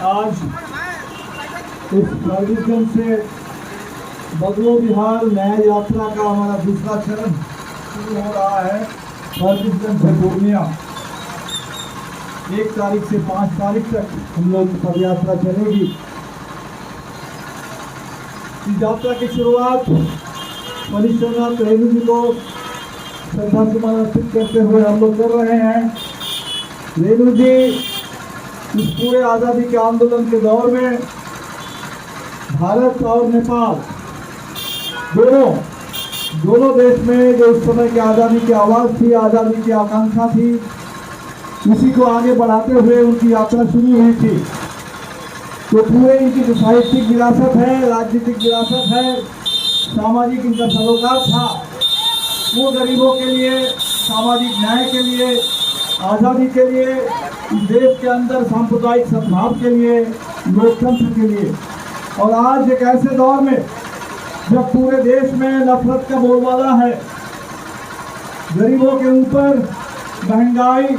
आज इस फर्गुसन से बदलो बिहार न्याय यात्रा का हमारा दूसरा चरण शुरू हो रहा है। फर्गुसन से पूर्णिया 1 तारीख से 5 तारीख तक हम लोग पद यात्रा चलेगी। इस यात्रा की शुरुआत मनीषनाथ रेणु जी को श्रद्धा सुमन अर्पित करते हुए हम लोग कर रहे हैं। रेणु जी इस पूरे आज़ादी के आंदोलन के दौर में भारत और नेपाल दोनों देश में जो उस समय की आज़ादी की आवाज़ थी, आज़ादी की आकांक्षा थी, उसी को आगे बढ़ाते हुए उनकी यात्रा शुरू हुई थी। तो पूरे इनकी जो साहित्यिक विरासत है, राजनीतिक विरासत है, सामाजिक इनका सरोकार था, वो गरीबों के लिए, सामाजिक न्याय के लिए, आज़ादी के लिए, इस देश के अंदर सांप्रदायिक सद्भाव के लिए, लोकतंत्र के लिए। और आज एक ऐसे दौर में जब पूरे देश में नफरत का बोलबाला है, गरीबों के ऊपर महंगाई,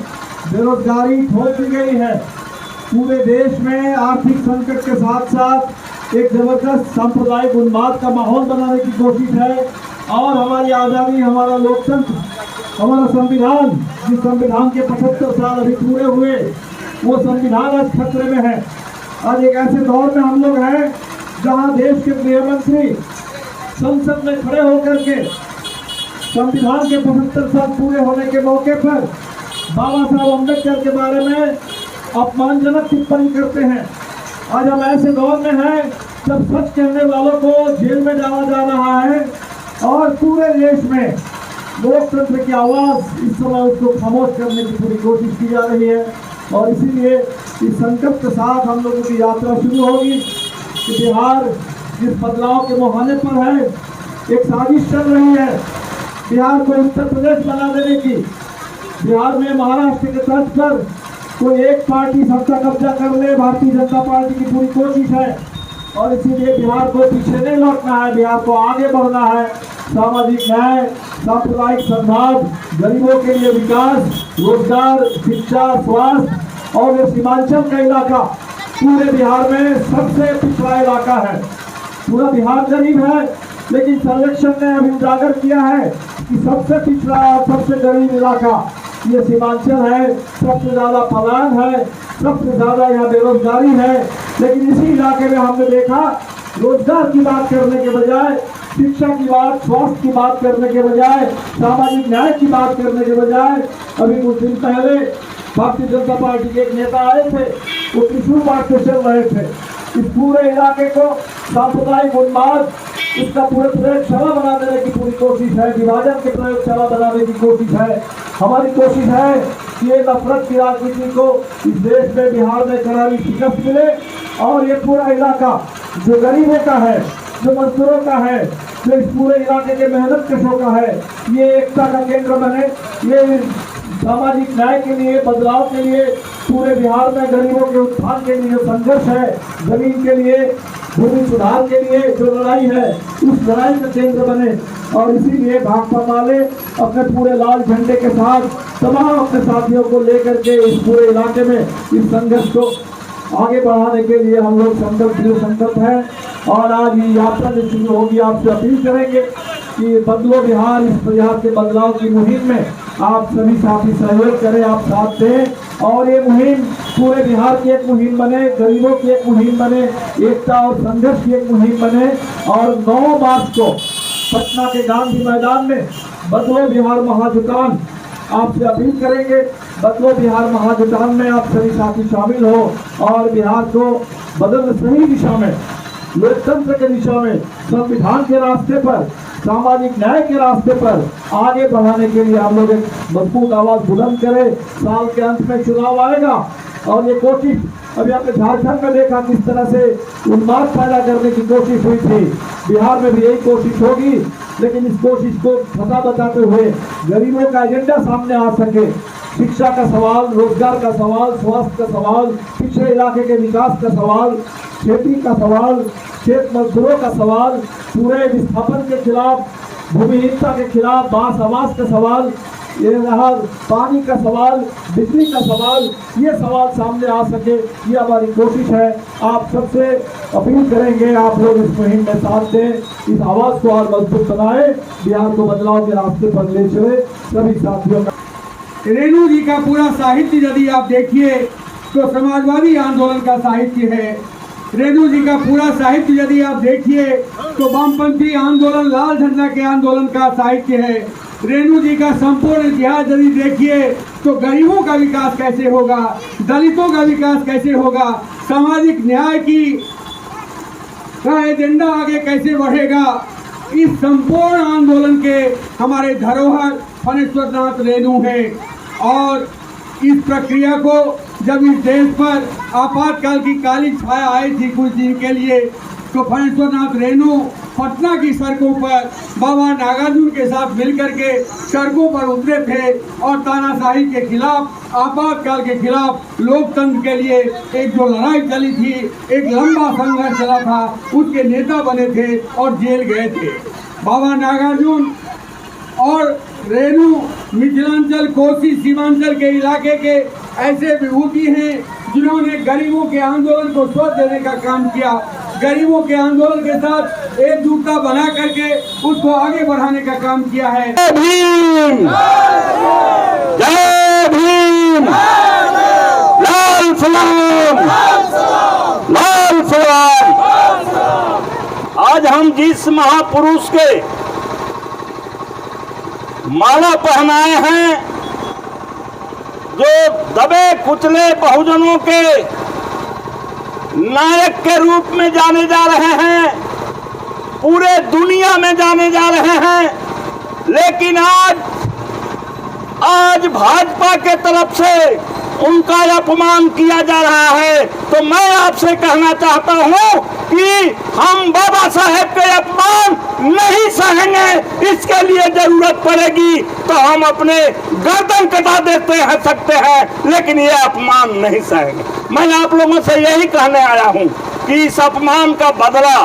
बेरोजगारी थोप दी गई है, पूरे देश में आर्थिक संकट के साथ साथ एक जबरदस्त सांप्रदायिक उन्माद का माहौल बनाने की कोशिश है। और हमारी आज़ादी, हमारा लोकतंत्र, हमारा संविधान, जिस संविधान के 75 साल अभी पूरे हुए, वो संविधान आज खतरे में है। आज एक ऐसे दौर में हम लोग हैं जहां देश के गृह मंत्री संसद में खड़े होकर के संविधान के 75 साल पूरे होने के मौके पर बाबा साहब अम्बेडकर के बारे में अपमानजनक टिप्पणी करते हैं। आज हम ऐसे दौर में हैं जब सच कहने वालों को जेल में डाला जा रहा है और पूरे देश में लोकतंत्र की आवाज़ इस समय उसको खामोश करने की पूरी कोशिश की जा रही है। और इसीलिए इस संकट के साथ हम लोगों की यात्रा शुरू होगी कि बिहार जिस बदलाव के मुहाने पर है, एक साजिश चल रही है बिहार को उत्तर प्रदेश बना देने की। बिहार में महाराष्ट्र के तर्ज पर कोई एक पार्टी सत्ता कब्जा कर ले, भारतीय जनता पार्टी की पूरी कोशिश है। और इसीलिए बिहार को पीछे नहीं लौटना है, बिहार को आगे बढ़ना है। सामाजिक न्याय, सांप्रदायिक सद्भाव, गरीबों के लिए विकास, रोजगार, शिक्षा, स्वास्थ्य। और ये सीमांचल का इलाका पूरे बिहार में सबसे पिछड़ा इलाका है। पूरा बिहार गरीब है, लेकिन सर्वेक्षण ने अभी उजागर किया है कि सबसे पिछड़ा और सबसे गरीब इलाका ये सीमांचल है। सबसे ज़्यादा पलायन है, सबसे ज़्यादा यहाँ बेरोजगारी है। लेकिन इसी इलाके में हमने देखा रोजगार की बात करने के बजाय, शिक्षा की बात, स्वास्थ्य की बात करने के बजाय, सामाजिक न्याय की बात करने के बजाय, अभी कुछ दिन पहले भारतीय जनता पार्टी के एक नेता आए थे, वो त्रिशूल बात से चल रहे थे। इस पूरे इलाके को सांप्रदायिक उन्माद, इसका पूरे प्रयोगशाला बना देने की पूरी कोशिश है, विभाजन के प्रयोगशाला बनाने की कोशिश है। हमारी कोशिश है कि ये नफरत की राजनीति को इस देश में, बिहार में करारी शिकस्त मिले और ये पूरा इलाका जो गरीबों का है, जो मजदूरों का है, जो इस पूरे इलाके के मेहनत कशों का है, ये एकता का केंद्र बने। ये सामाजिक न्याय के लिए, बदलाव के लिए, पूरे बिहार में गरीबों के उत्थान के लिए जो संघर्ष है, जमीन के लिए, भूमि सुधार के लिए जो लड़ाई है, उस लड़ाई का केंद्र बने। और इसीलिए भाकपा वाले अपने पूरे लाल झंडे के साथ तमाम अपने साथियों को लेकर के इस पूरे इलाके में इस संघर्ष को आगे बढ़ाने के लिए हम लोग संकल्प हैं। और आज ये यात्रा जो शुरू होगी, आपसे अपील करेंगे कि बदलो बिहार, इस बिहार के बदलाव की मुहिम में आप सभी साथी सहयोग करें, आप साथ दें। और ये मुहिम पूरे बिहार की एक मुहिम बने, गरीबों की एक मुहिम बने, एकता और संघर्ष की एक मुहिम बने। और 9 मार्च को पटना के गांधी मैदान में बदलो बिहार महाजुटान, आपसे अपील करेंगे, बदलो बिहार महाजुटान में आप सभी साथी शामिल हो और बिहार को बदलने सही दिशा में, लोकतंत्र के दिशा में, संविधान के रास्ते पर, सामाजिक न्याय के रास्ते पर आगे बढ़ाने के लिए हम लोग एक मजबूत आवाज बुलंद करें। साल के अंत में चुनाव आएगा और ये कोशिश अभी आपने झारखंड में देखा किस तरह से उन्माद पैदा करने की कोशिश हुई थी। बिहार में भी यही कोशिश होगी, लेकिन इस कोशिश को फंसा बताते हुए गरीबों का एजेंडा सामने आ सके। शिक्षा का सवाल, रोजगार का सवाल, स्वास्थ्य का सवाल, पिछड़े इलाके के विकास का सवाल, खेती का सवाल, खेत मजदूरों का सवाल, पूरे विस्थापन के खिलाफ, भूमिहीनता के खिलाफ, बास आवास का सवाल, ये रहा पानी का सवाल, बिजली का सवाल, ये सवाल सामने आ सके, ये हमारी कोशिश है। आप सबसे अपील करेंगे, आप लोग इस मुहिम में साथ दें, इस आवाज को और मजबूत बनाए, बिहार को बदलाव के रास्ते पर ले चले। सभी साथियों का रेणु जी का पूरा साहित्य यदि आप देखिए तो समाजवादी आंदोलन का साहित्य है। रेणु जी का पूरा साहित्य यदि आप देखिए तो वामपंथी आंदोलन, लाल झंडा के आंदोलन का साहित्य है। रेणु जी का संपूर्ण इतिहास यदि देखिए तो गरीबों का विकास कैसे होगा, दलितों का विकास कैसे होगा, सामाजिक न्याय का एजेंडा आगे कैसे बढ़ेगा, इस संपूर्ण आंदोलन के हमारे धरोहर फणेश्वर नाथ रेणु है। और इस प्रक्रिया को जब इस देश पर आपातकाल की काली छाया आई थी कुछ दिन के लिए, तो फणेश्वर नाथ रेणु पटना की सड़कों पर बाबा नागार्जुन के साथ मिलकर के सड़कों पर उतरे थे और तानाशाही के खिलाफ, आपातकाल के खिलाफ, लोकतंत्र के लिए एक जो लड़ाई चली थी, एक लंबा संघर्ष चला था, उसके नेता बने थे और जेल गए थे। बाबा नागार्जुन और रेणु मिथिलांचल, कोसी, सीमांचल के इलाके के ऐसे विभूति हैं जिन्होंने गरीबों के आंदोलन को स्वर देने का काम किया, गरीबों के आंदोलन के साथ एकजुटता बना करके उसको आगे बढ़ाने का काम किया है। जय भीम, जय भीम, लाल सलाम, लाल सलाम। आज हम जिस महापुरुष के माला पहनाए हैं, जो दबे कुचले बहुजनों के नायक के रूप में जाने जा रहे हैं, पूरे दुनिया में जाने जा रहे हैं, लेकिन आज भाजपा के तरफ से उनका अपमान किया जा रहा है। तो मैं आपसे कहना चाहता हूं कि हम बाबा साहेब के अपमान नहीं सहेंगे। इसके लिए जरूरत पड़ेगी तो हम अपने गर्दन कटा देते हैं सकते हैं, लेकिन ये अपमान नहीं सहेंगे। मैं आप लोगों से यही कहने आया हूं कि इस अपमान का बदला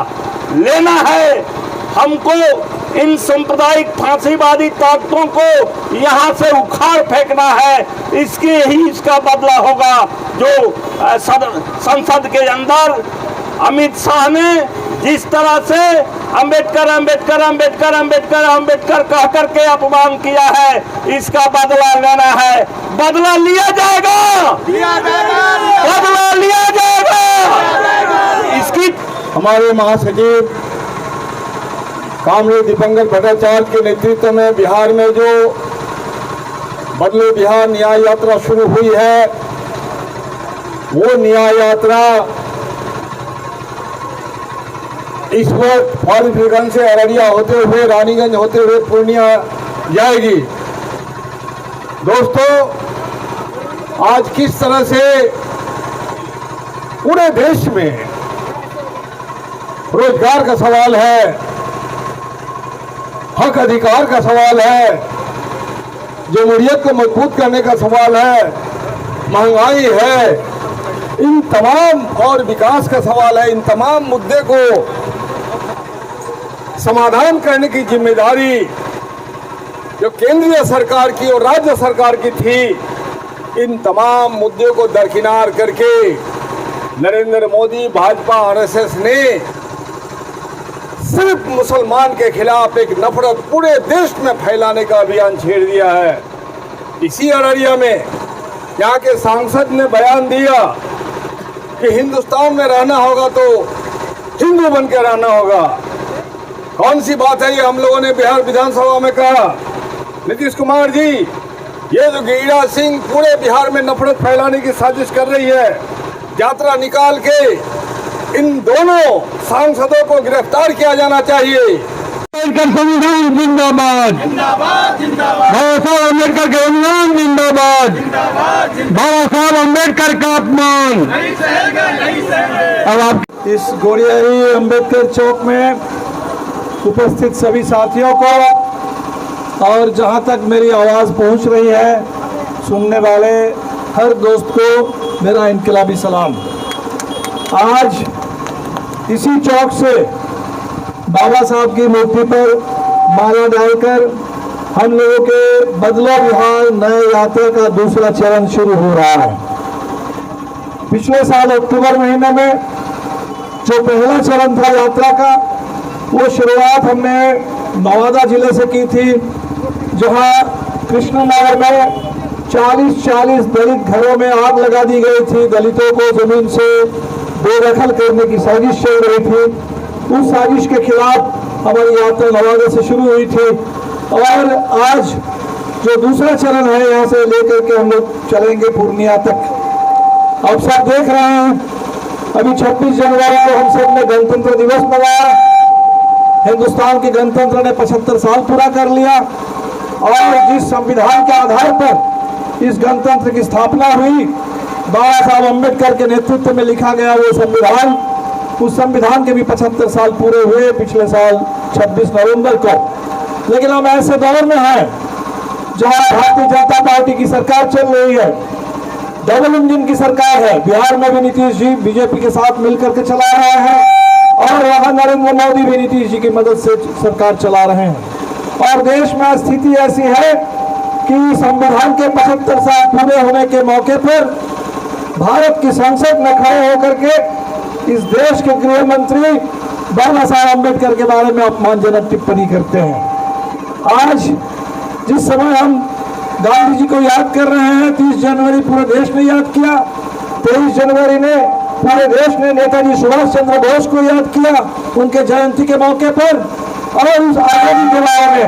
लेना है हमको। इन सांप्रदायिक फांसीवादी ताकतों को यहाँ से उखाड़ फेंकना है। इसका बदला होगा जो संसद के अंदर अमित शाह ने जिस तरह से अंबेडकर अंबेडकर अंबेडकर अंबेडकर अंबेडकर कह करके अपमान किया है, इसका बदला लेना है। बदला लिया जाएगा, बदला लिया जाएगा। इसकी हमारे महासचिव कामरेड दीपंकर भट्टाचार्य के नेतृत्व में बिहार में जो बदले बिहार न्याय यात्रा शुरू हुई है, वो न्याय यात्रा इस वक्त फारबिसगंज से अररिया होते हुए, रानीगंज होते हुए पूर्णिया जाएगी। दोस्तों, आज किस तरह से पूरे देश में रोजगार का सवाल है, हक अधिकार का सवाल है, जमहूरियत को मजबूत करने का सवाल है, महंगाई है, इन तमाम और विकास का सवाल है, इन तमाम मुद्दे को समाधान करने की जिम्मेदारी जो केंद्रीय सरकार की और राज्य सरकार की थी, इन तमाम मुद्दों को दरकिनार करके नरेंद्र मोदी, भाजपा, आरएसएस ने सिर्फ मुसलमान के खिलाफ एक नफरत पूरे देश में फैलाने का अभियान छेड़ दिया है। इसी अररिया में यहाँ के सांसद ने बयान दिया कि हिंदुस्तान में रहना होगा तो हिंदू बन के रहना होगा। कौन सी बात है ये हम लोगों ने बिहार विधानसभा में कहा। नीतीश कुमार जी, ये जो गिरिराज सिंह पूरे बिहार में नफरत फैलाने की साजिश कर रही है, यात्रा निकाल के इन दोनों सांसदों को गिरफ्तार किया जाना चाहिए। अम्बेडकर संविधान जिंदाबाद, बाबा साहब अम्बेडकर के अनुमान जिंदाबाद, बाबा साहब अम्बेडकर का अपमान। अब आप इस गोरियाई अम्बेडकर चौक में उपस्थित सभी साथियों को और जहां तक मेरी आवाज़ पहुंच रही है, सुनने वाले हर दोस्त को मेरा इनकलाबी सलाम। आज इसी चौक से बाबा साहब की मूर्ति पर माला डालकर हम लोगों के बदलो बिहार नए यात्रा का दूसरा चरण शुरू हो रहा है। पिछले साल अक्टूबर महीने में जो पहला चरण था यात्रा का, वो शुरुआत हमने नवादा जिले से की थी, जहां कृष्णनगर में 40 दलित घरों में आग लगा दी गई थी। दलितों को जमीन से बेदखल करने की साजिश चल रही थी। उस साजिश के खिलाफ हमारी यात्रा नवादा से शुरू हुई थी और आज जो दूसरा चरण है, यहाँ से लेकर के हम लोग चलेंगे पूर्णिया तक। आप सब देख रहे हैं, अभी 26 जनवरी को हम सब ने गणतंत्र दिवस मनाया। हिंदुस्तान के गणतंत्र ने 75 साल पूरा कर लिया और जिस संविधान के आधार पर इस गणतंत्र की स्थापना हुई, बाबा साहब अम्बेडकर के नेतृत्व में लिखा गया वो संविधान, उस संविधान के भी 75 साल पूरे हुए पिछले साल 26 नवंबर को। लेकिन हम ऐसे दौर में हैं जहां भारतीय जनता पार्टी की सरकार चल रही है, डबल इंजन की सरकार है। बिहार में भी नीतीश जी बीजेपी के साथ मिलकर के चला रहे हैं और वहां नरेंद्र मोदी भी नीतीश जी की मदद से सरकार चला रहे हैं। और देश में स्थिति ऐसी है कि संविधान के 75 साल पूरे होने के मौके पर भारत की संसद में खड़े होकर के इस देश के गृह मंत्री बाबा साहब अम्बेडकर के बारे में अपमानजनक टिप्पणी करते हैं। आज जिस समय हम गांधी जी को याद कर रहे हैं, 30 जनवरी पूरे देश ने याद किया, 23 जनवरी ने पूरे देश ने नेताजी सुभाष चंद्र बोस को याद किया उनके जयंती के मौके पर। और उस आजादी के बारे में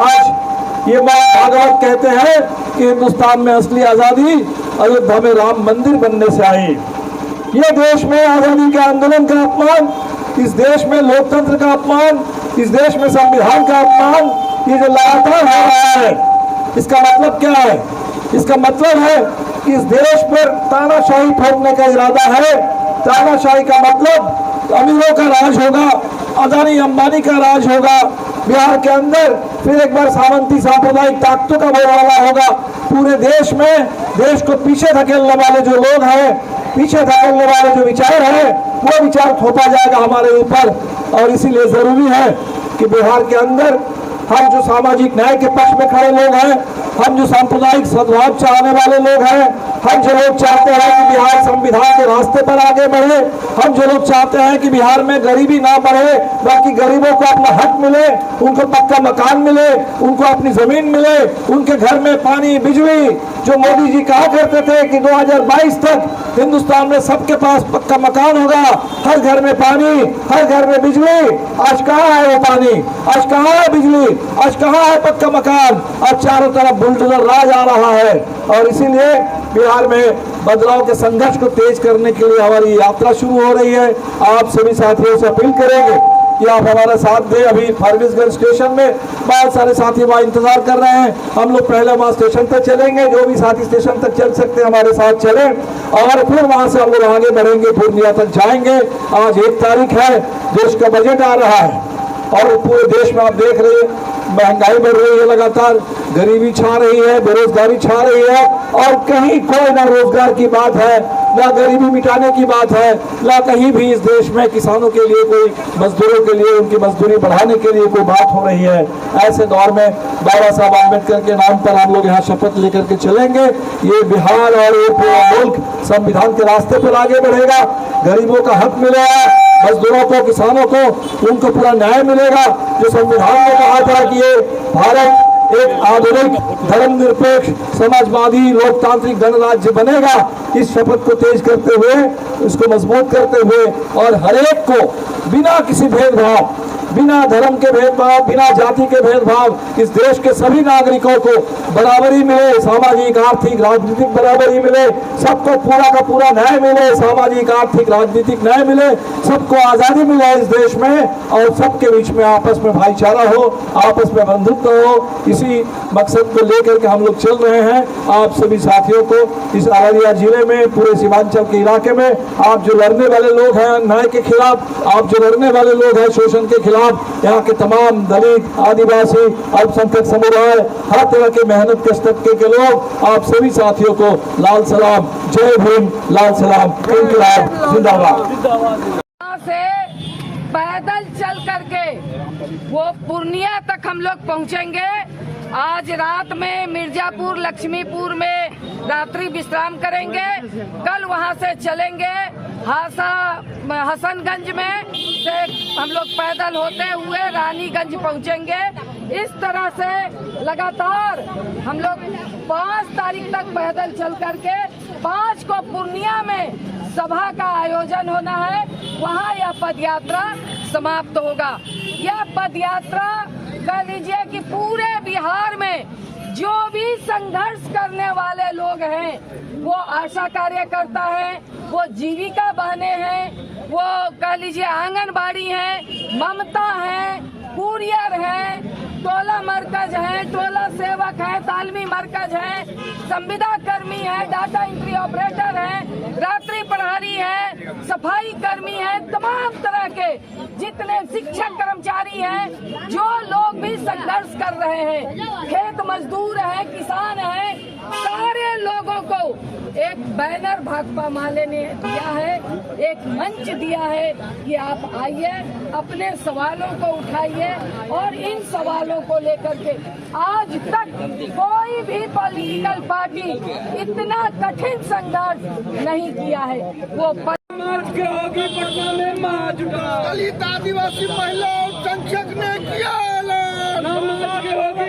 आज ये भागवत कहते हैं कि हिंदुस्तान में असली आजादी अयोध्या में राम मंदिर बनने से आई। ये देश में आजादी के आंदोलन का अपमान, इस देश में लोकतंत्र का अपमान, इस देश में संविधान का अपमान, ये जो लगातार हो रहा है, इसका मतलब क्या है? इसका मतलब है कि इस देश पर तानाशाही ठोकने का इरादा है। तानाशाही का मतलब अमीरों का राज होगा, अदानी अंबानी का राज होगा। बिहार के अंदर फिर एक बार सामंती सांप्रदायिक ताकतों का बोलबाला होगा। पूरे देश में देश को पीछे धकेलने वाले जो लोग हैं, पीछे धकेलने वाले जो विचार है, वो विचार थोपा जाएगा हमारे ऊपर। और इसीलिए जरूरी है कि बिहार के अंदर हम जो सामाजिक न्याय के पक्ष में खड़े लोग हैं, हम जो सांप्रदायिक सद्भाव चाहने वाले लोग हैं, हम जो लोग चाहते हैं कि बिहार संविधान के रास्ते पर आगे बढ़े, हम जो लोग चाहते हैं कि बिहार में गरीबी ना बढ़े, बाकी गरीबों को अपना हक मिले, उनको पक्का मकान मिले, उनको अपनी जमीन मिले, उनके घर में पानी बिजली, जो मोदी जी कहा करते थे कि 2022 तक हिंदुस्तान में सबके पास पक्का मकान होगा, हर घर में पानी, हर घर में बिजली। आज कहाँ है वो पानी? आज कहाँ है बिजली? आज कहाँ है पक्का मकान? आज चारों तरफ बुलडोजर राज आ रहा है। और इसीलिए बिहार में बदलाव के संघर्ष को तेज करने के लिए हमारी यात्रा शुरू हो रही है। आप सभी साथियों से अपील करेंगे कि आप हमारा साथ दें। अभी फारबिसगंज स्टेशन में बहुत सारे साथी वहाँ इंतजार कर रहे हैं। हम लोग पहले वहाँ स्टेशन तक चलेंगे, जो भी साथी स्टेशन तक चल सकते हैं हमारे साथ चलें, और फिर वहाँ से हम लोग आगे बढ़ेंगे, पूर्णिया तक जाएंगे। आज 1 तारीख है, देश का बजट आ रहा है और पूरे देश में आप देख रहे हैं महंगाई बढ़ रही है, लगातार गरीबी छा रही है, बेरोजगारी छा रही है, और कहीं कोई ना रोजगार की बात है, ना गरीबी मिटाने की बात है, ना कहीं भी इस देश में किसानों के लिए कोई, मजदूरों के लिए उनकी मजदूरी बढ़ाने के लिए कोई बात हो रही है। ऐसे दौर में बाबा साहब अम्बेडकर के नाम पर हम लोग यहाँ शपथ लेकर के चलेंगे। ये बिहार और ये पूरा मुल्क संविधान के रास्ते पर आगे बढ़ेगा, गरीबों का हक मिलेगा, मजदूरों को, किसानों को, उनको पूरा न्याय मिलेगा। जो संविधान ने कहा था कि ये भारत एक आधुनिक धर्मनिरपेक्ष समाजवादी लोकतांत्रिक गणराज्य बनेगा, इस शपथ को तेज करते हुए, इसको मजबूत करते हुए, और हर एक को बिना किसी भेदभाव, बिना धर्म के भेदभाव, बिना जाति के भेदभाव, इस देश के सभी नागरिकों को बराबरी मिले, सामाजिक आर्थिक राजनीतिक बराबरी मिले, सबको पूरा का पूरा न्याय मिले, सामाजिक आर्थिक राजनीतिक न्याय मिले, सबको आजादी मिले इस देश में, और सबके बीच में आपस में भाईचारा हो, आपस में बंधुत्व हो। इसी मकसद को लेकर के हम लोग चल रहे हैं। आप सभी साथियों को इस अररिया जिले में, पूरे सीमांचल के इलाके में, आप जो लड़ने वाले लोग हैं न्याय के खिलाफ, आप जो लड़ने वाले लोग हैं शोषण के खिलाफ, यहाँ के तमाम दलित, आदिवासी, अल्पसंख्यक समुदाय, हर तरह के मेहनत कश तबके के लोग, आप सभी साथियों को लाल सलाम, जय भीम, लाल सलाम, इनकलाब जिंदाबाद। से पैदल चल करके वो पूर्णिया तक हम लोग पहुंचेंगे। आज रात में मिर्जापुर लक्ष्मीपुर में रात्रि विश्राम करेंगे। कल वहां से चलेंगे हसनगंज में से हम लोग पैदल होते हुए रानीगंज पहुंचेंगे। इस तरह से लगातार हम लोग 5 तारीख तक पैदल चल करके 5 को पूर्णिया में सभा का आयोजन होना है, वहाँ यह पद यात्रा समाप्त होगा। यह पद यात्रा कह लीजिए कि पूरे बिहार में जो भी संघर्ष करने वाले लोग हैं, वो आशा कार्यकर्ता हैं, वो जीविका बहने हैं, वो कह लीजिए आंगनबाड़ी हैं, ममता हैं, कुरियर हैं, टोला मरकज है, टोला सेवक है, तालमी मरकज है, संविदा कर्मी है, डाटा एंट्री ऑपरेटर है, रात्रि प्रहरी है, सफाई कर्मी है, तमाम तरह के जितने शिक्षक कर्मचारी हैं, जो लोग भी संघर्ष कर रहे हैं, खेत मजदूर है, किसान है, सारे लोगों को एक बैनर भाकपा माले ने दिया है, एक मंच दिया है कि आप आइए, अपने सवालों को उठाइए और इन सवालों को लेकर के आज तक कोई भी पॉलिटिकल पार्टी इतना कठिन संघर्ष नहीं किया है। वो पटना में दलित आदिवासी महिला संख्यक ने किया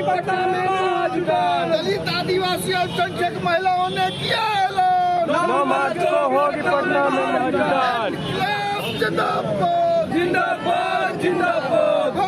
पटना में दलित आदिवासी अल्पसंख्यक महिलाओं ने किया जिंदाबाद जिंदाबाद जिंदाबाद।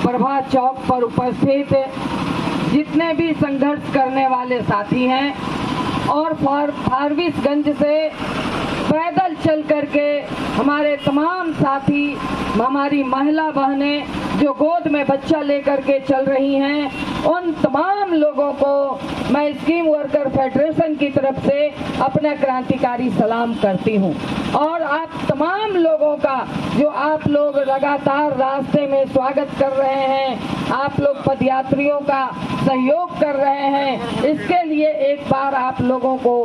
प्रभा चौक पर उपस्थित जितने भी संघर्ष करने वाले साथी हैं और फारबिसगंज से पैदल चल करके हमारे तमाम साथी, हमारी महिला बहनें जो गोद में बच्चा लेकर के चल रही हैं, उन तमाम लोगों को मैं स्कीम वर्कर फेडरेशन की तरफ से अपना क्रांतिकारी सलाम करती हूं। और आप तमाम लोगों का जो आप लोग लगातार रास्ते में स्वागत कर रहे हैं, आप लोग पदयात्रियों का सहयोग कर रहे हैं, इसके लिए एक बार आप लोगों को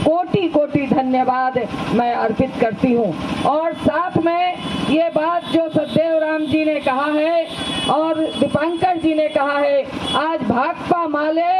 कोटि कोटि धन्यवाद मैं अर्पित करती हूं। और साथ में ये बात जो सतदेव राम जी ने कहा है और दीपांकर जी ने कहा है, आज भाकपा माले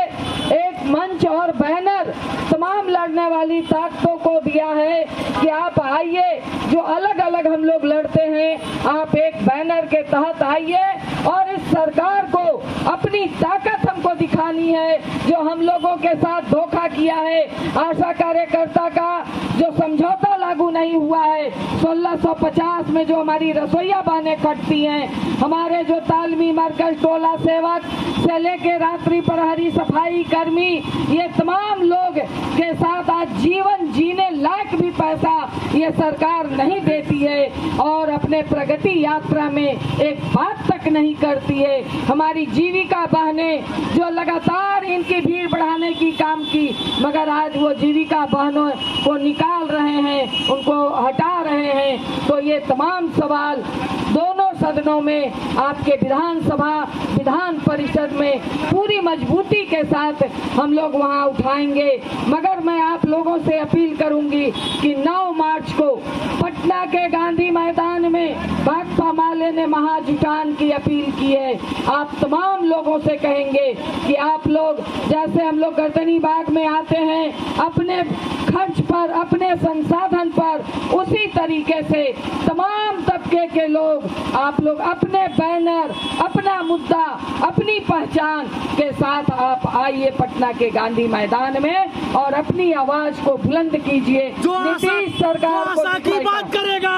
एक मंच और बैनर तमाम लड़ने वाली ताकतों को दिया है कि आप आइए, जो अलग अलग हम लोग लड़ते हैं, आप एक बैनर के तहत आइए और इस सरकार को अपनी ताकत हमको दिखानी है। जो हम लोगों के साथ धोखा किया है, आशा कार्यकर्ता का जो समझौता लागू नहीं हुआ है, 1650 में जो हमारी रसोईया बहनें कटती हैं, हमारे जो तालमी मरकज, टोला सेवक से लेके रात्रि प्रहरी, सफाई कर्मी, ये तमाम लोग के साथ आज जीवन जीने लायक भी पैसा ये सरकार नहीं देती है और अपने प्रगति यात्रा में एक बात तक नहीं करती है। हमारी जीविका बहनें जो लगातार इनकी भीड़ बढ़ाने की काम की, मगर आज वो जीविका बहनों को निकाल रहे हैं, उनको हटा रहे हैं। तो ये तमाम सवाल दोनों सदनों में, आपके विधानसभा, विधान परिषद में पूरी मजबूती के साथ हम लोग वहां उठाएंगे। मगर मैं आप लोगों से अपील करूंगी कि 9 मार्च को पटना के गांधी मैदान में भाकपा माले ने महाजुटान की अपील की है। आप तमाम लोगों से कहेंगे कि आप लोग, जैसे हम लोग गर्दनी बाग में आते हैं, अपने खर्च पर, अपने संसाधन पर, उसी तरीके से तमाम तबके के लोग आप आप लोग अपने बैनर, अपना मुद्दा, अपनी पहचान के साथ आप आइए पटना के गांधी मैदान में और अपनी आवाज को बुलंद कीजिए। नीतीश सरकार को की बात करेगा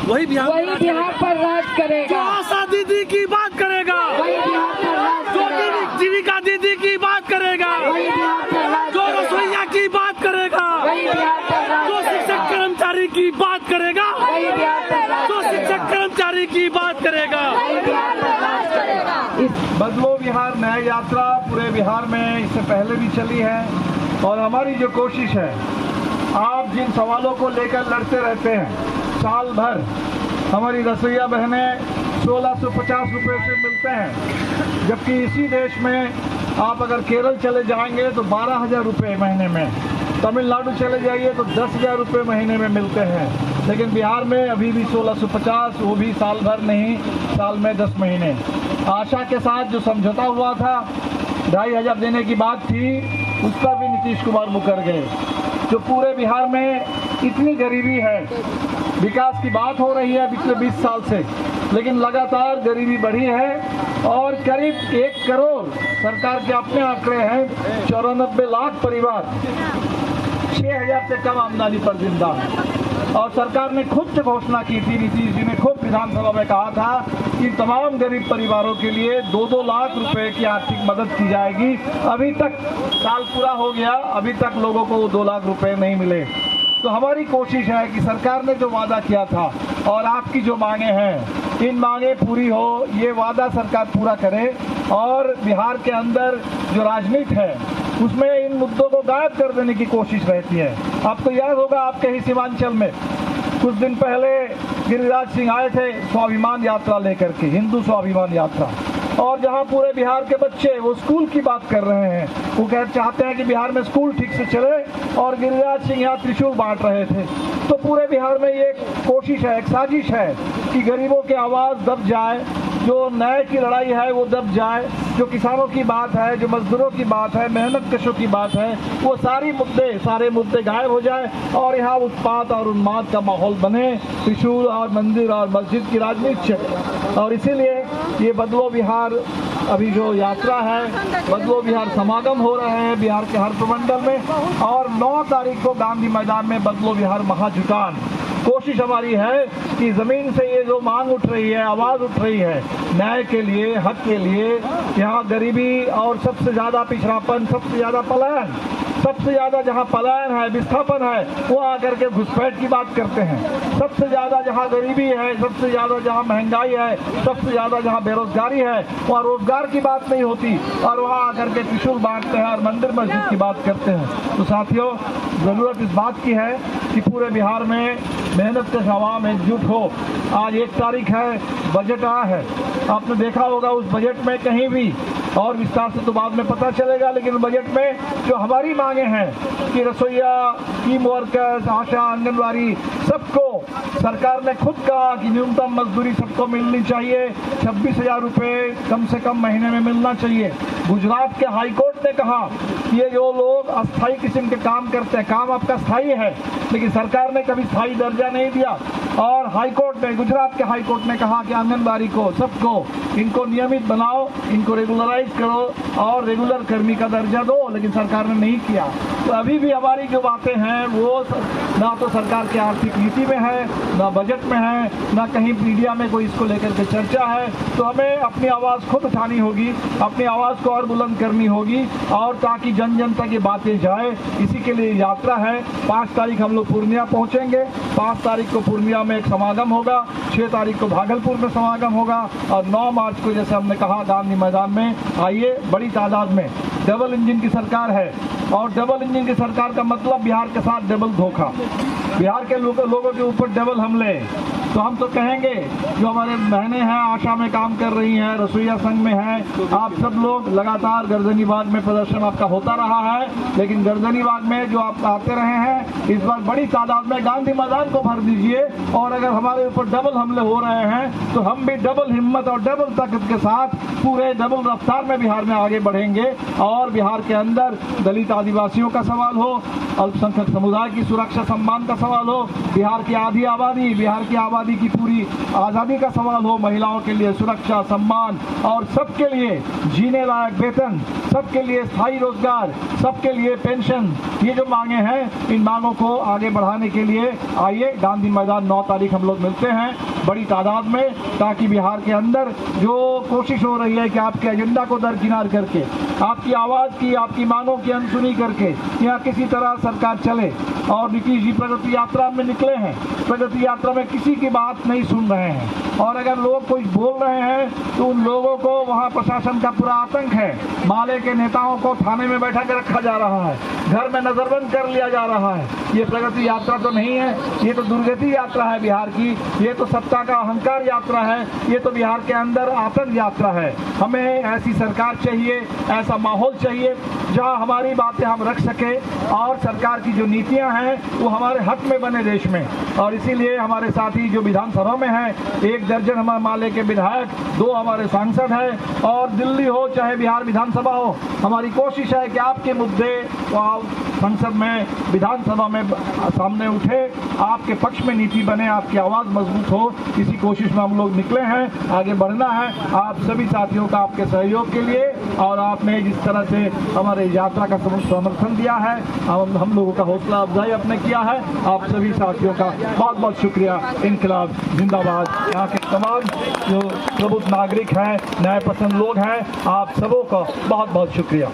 वही बिहार पर राज करेगा, आशा दीदी की बात करेगा, वही बिहार पर राज करेगा, जीविका दीदी की बात करेगा, वही बिहार पर राज जो रसोईया की बात करेगा, वही बिहार पर राज जो शिक्षक कर्मचारी की बात करेगा, वही बिहार पर राज जो शिक्षक कर्मचारी की बात करेगा, वही बिहार पर राज करेगा। बदलो बिहार न्याय यात्रा पूरे बिहार में इससे पहले भी चली है और हमारी जो कोशिश है, आप जिन सवालों को लेकर लड़ते रहते हैं साल भर, हमारी रसोईया बहनें 1650 रुपये से मिलते हैं, जबकि इसी देश में आप अगर केरल चले जाएंगे तो 12,000 रुपये महीने में, तमिलनाडु चले जाइए तो 10,000 रुपये महीने में मिलते हैं, लेकिन बिहार में अभी भी 1650, वो भी साल भर नहीं, साल में 10 महीने। आशा के साथ जो समझौता हुआ था 2,500 देने की बात थी, उसका भी नीतीश कुमार मुकर गए। जो पूरे बिहार में इतनी गरीबी है, विकास की बात हो रही है पिछले 20 साल से, लेकिन लगातार गरीबी बढ़ी है और करीब 1 करोड़, सरकार के अपने आंकड़े हैं, 94 लाख परिवार 6,000 से कम आमदनी पर जिंदा है। और सरकार ने खुद से घोषणा की थी, नीतीश जी ने खुद विधानसभा में कहा था कि तमाम गरीब परिवारों के लिए 2-2 लाख रुपए की आर्थिक मदद की जाएगी। अभी तक साल पूरा हो गया, अभी तक लोगों को 2 लाख रुपए नहीं मिले। तो हमारी कोशिश है कि सरकार ने जो वादा किया था और आपकी जो मांगे हैं, इन मांगे पूरी हो, ये वादा सरकार पूरा करे और बिहार के अंदर जो राजनीति है उसमें इन मुद्दों को गायब कर देने की कोशिश रहती है। आपको याद होगा, आपके ही सीमांचल में कुछ दिन पहले गिरिराज सिंह आए थे स्वाभिमान यात्रा लेकर के, हिंदू स्वाभिमान यात्रा, और जहां पूरे बिहार के बच्चे वो स्कूल की बात कर रहे हैं, वो चाहते हैं कि बिहार में स्कूल ठीक से चले, और गिरिराज सिंह यहाँ त्रिशूल बांट रहे थे। तो पूरे बिहार में ये कोशिश है, एक साजिश है कि गरीबों की आवाज़ दब जाए, जो न्याय की लड़ाई है वो दब जाए, जो किसानों की बात है, जो मजदूरों की बात है, मेहनत कशों की बात है, वो सारे मुद्दे गायब हो जाए और यहाँ उत्पात और उन्माद का माहौल बने, त्रिशूल और मंदिर और मस्जिद की राजनीति चले। और इसीलिए ये बदलो बिहार अभी जो यात्रा है, बदलो बिहार समागम हो रहे हैं बिहार के हर प्रमंडल में, और 9 तारीख को गांधी मैदान में बदलो बिहार महाजुटान। कोशिश हमारी है कि ज़मीन से ये जो मांग उठ रही है, आवाज़ उठ रही है न्याय के लिए, हक के लिए, यहाँ गरीबी और सबसे ज़्यादा पिछड़ापन, सबसे ज़्यादा पलायन, सबसे ज़्यादा जहाँ पलायन है, विस्थापन है, वो आकर के घुसपैठ की बात करते हैं। सबसे ज़्यादा जहाँ गरीबी है, सबसे ज़्यादा जहाँ महंगाई है, सबसे ज़्यादा जहाँ बेरोजगारी है, वहाँ रोजगार की बात नहीं होती और वहाँ आकर के त्रिशूल बांटते हैं और मंदिर मस्जिद की बात करते हैं। तो साथियों, ज़रूरत इस बात की है कि पूरे बिहार में मेहनत के आवाम एकजुट हो। आज 1 तारीख है, बजट आया है, आपने देखा होगा उस बजट में कहीं भी, और विस्तार से तो बाद में पता चलेगा, लेकिन बजट में जो हमारी मांगे हैं कि रसोईया, टीम वर्कर्स, आशा, आंगनवाड़ी, सबको सरकार ने खुद कहा कि न्यूनतम मजदूरी सबको मिलनी चाहिए, 26,000 रुपये कम से कम महीने में मिलना चाहिए। गुजरात के हाईकोर्ट ने कहा कि ये जो लोग अस्थायी किस्म के काम करते हैं, काम आपका स्थायी है, लेकिन सरकार ने कभी स्थायी दर्जा नहीं दिया, और हाईकोर्ट ने, गुजरात के हाईकोर्ट ने कहा कि आंगनबाड़ी को, सबको, इनको नियमित बनाओ, इनको रेगुलराइज करो और रेगुलर कर्मी का दर्जा दो, लेकिन सरकार ने नहीं किया। तो अभी भी हमारी जो बातें हैं वो ना तो सरकार की आर्थिक नीति में है, ना बजट में है, ना कहीं मीडिया में कोई इसको लेकर के चर्चा है। तो हमें अपनी आवाज़ खुद उठानी होगी, अपनी आवाज़ को और बुलंद करनी होगी, और ताकि जन जन तक ये बातें जाए, इसी के लिए यात्रा है। 5 तारीख हम लोग पूर्णिया पहुँचेंगे, 5 तारीख को पूर्णिया में एक समागम होगा, 6 तारीख को भागलपुर में समागम होगा, और 9 मार्च को जैसे हमने कहा गांधी मैदान में आइए बड़ी तादाद में। डबल इंजन की सरकार है, और डबल इंजन की सरकार का मतलब बिहार के साथ डबल धोखा, बिहार के लोगों के ऊपर डबल हमले। तो हम तो कहेंगे, जो हमारे बहनें हैं आशा में काम कर रही हैं, रसोईया संघ में हैं, आप सब लोग लगातार गर्दनीबाग में प्रदर्शन आपका होता रहा है, लेकिन गर्दनीबाग में जो आप आते रहे हैं, इस बार बड़ी तादाद में गांधी मैदान को भर दीजिए। और अगर हमारे ऊपर डबल हमले हो रहे हैं तो हम भी डबल हिम्मत और डबल ताकत के साथ पूरे डबल रफ्तार में बिहार में आगे बढ़ेंगे। और बिहार के अंदर दलित आदिवासियों का सवाल हो, अल्पसंख्यक समुदाय की सुरक्षा सम्मान का सवाल हो, बिहार की आधी आबादी आज़ादी की पूरी आज़ादी का सवाल हो, महिलाओं के लिए सुरक्षा, सम्मान और सबके लिए जीने लायक वेतन, सबके लिए स्थायी रोजगार, सबके लिए पेंशन, ये जो मांगे हैं इन मांगों को आगे बढ़ाने के लिए आइए गांधी मैदान 9 तारीख हम लोग मिलते हैं बड़ी तादाद में, ताकि बिहार के अंदर जो कोशिश हो रही है कि आपके एजेंडा को दरकिनार करके, आपकी आवाज़ की, आपकी मांगों की अनसुनी करके यहाँ किसी तरह सरकार चले। और नीतीश जी प्रगति यात्रा में निकले हैं, प्रगति यात्रा में किसी की बात नहीं सुन रहे हैं, और अगर लोग कुछ बोल रहे हैं तो उन लोगों को वहाँ प्रशासन का पूरा आतंक है। माले के नेताओं को थाने में बैठा के रखा जा रहा है, घर में नजरबंद कर लिया जा रहा है। ये प्रगति यात्रा तो नहीं है, ये तो दुर्गति यात्रा है बिहार की, ये तो सत्ता का अहंकार यात्रा है, ये तो बिहार के अंदर आतंक यात्रा है। हमें ऐसी सरकार चाहिए, ऐसा माहौल चाहिए जहां हमारी बातें हम रख सके और सरकार की जो नीतियां हैं वो हमारे हक में बने देश में। और इसीलिए हमारे साथी जो विधानसभा में हैं, 1 दर्जन हमारे माले के विधायक, 2 हमारे सांसद हैं, और दिल्ली हो चाहे बिहार विधानसभा हो, हमारी कोशिश है कि आपके मुद्दे संसद में, विधानसभा में सामने उठे, आपके पक्ष में नीति बने, आपकी आवाज़ मजबूत हो। इसी कोशिश में हम लोग निकले हैं, आगे बढ़ना है। आप सभी साथियों का आपके सहयोग के लिए, और आपने जिस तरह से हमारे यात्रा का समर्थन दिया है, हम लोगों का हौसला अफजाई आपने किया है, आप सभी साथियों का बहुत बहुत शुक्रिया। इनकलाब जिंदाबाद। यहाँ के तमाम जो प्रबुद्ध नागरिक हैं, न्याय पसंद लोग हैं, आप सबों का बहुत बहुत शुक्रिया।